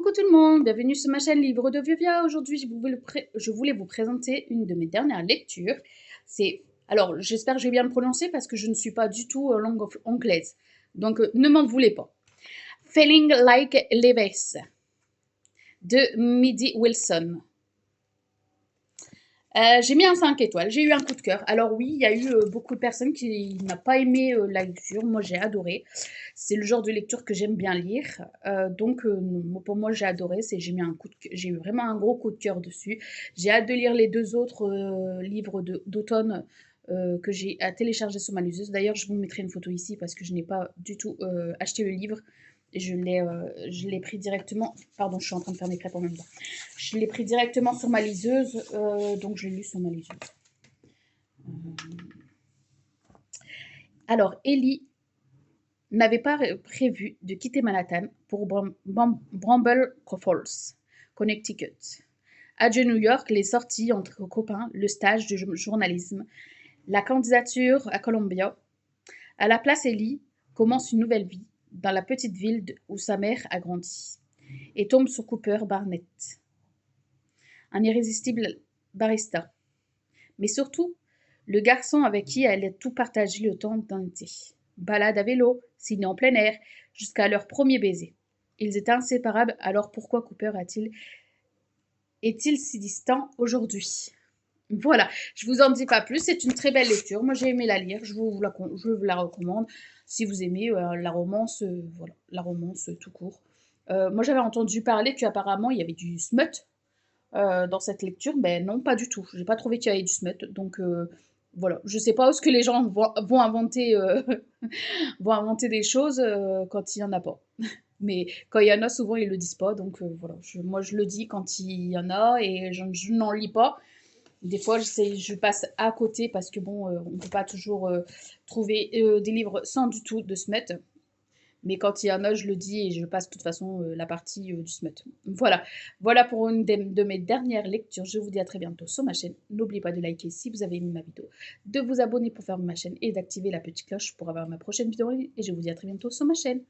Coucou tout le monde, bienvenue sur ma chaîne Livre de Vieux. Aujourd'hui, je voulais vous présenter une de mes dernières lectures. Alors, j'espère que je vais bien le prononcer parce que je ne suis pas du tout langue anglaise. Donc, ne m'en voulez pas. Feeling Like Levis de Midi Wilson. J'ai mis un 5 étoiles, j'ai eu un coup de cœur. Alors oui, il y a eu beaucoup de personnes qui n'ont pas aimé la lecture. Moi, j'ai adoré. C'est le genre de lecture que j'aime bien lire. Pour moi, j'ai adoré. J'ai eu vraiment un gros coup de cœur dessus. J'ai hâte de lire les deux autres livres d'automne que j'ai à télécharger sur ma liseuse. D'ailleurs, je vous mettrai une photo ici parce que je n'ai pas du tout acheté le livre. Je l'ai pris directement. Pardon, je suis en train de faire mes crêpes en même temps. Je l'ai pris directement sur ma liseuse, donc je l'ai lu sur ma liseuse. Alors, Ellie n'avait pas prévu de quitter Manhattan pour Bramble Falls, Connecticut. Adieu New York, les sorties entre copains, le stage de journalisme, la candidature à Columbia. À la place, Ellie commence une nouvelle vie dans la petite ville où sa mère a grandi et tombe sur Cooper Barnett, un irrésistible barista, mais surtout le garçon avec qui elle a tout partagé le temps d'un été. Balade à vélo, ciné en plein air, jusqu'à leur premier baiser. Ils étaient inséparables, alors pourquoi Cooper est-il si distant aujourd'hui? Voilà, je vous en dis pas plus, c'est une très belle lecture. Moi j'ai aimé la lire, je vous la recommande si vous aimez la romance, voilà, la romance tout court. Moi j'avais entendu parler qu'apparemment il y avait du smut dans cette lecture, mais non, pas du tout. J'ai pas trouvé qu'il y avait du smut, donc voilà. Je sais pas où ce que les gens vont inventer, vont inventer des choses quand il y en a pas. Mais quand il y en a, souvent ils le disent pas, donc voilà. Moi je le dis quand il y en a et je n'en lis pas. Des fois, je passe à côté parce que bon, on ne peut pas toujours trouver des livres sans du tout de smut. Mais quand il y en a, je le dis et je passe de toute façon la partie du smut. Voilà, voilà pour une de mes dernières lectures. Je vous dis à très bientôt sur ma chaîne. N'oubliez pas de liker si vous avez aimé ma vidéo, de vous abonner pour faire ma chaîne et d'activer la petite cloche pour avoir ma prochaine vidéo. Et je vous dis à très bientôt sur ma chaîne.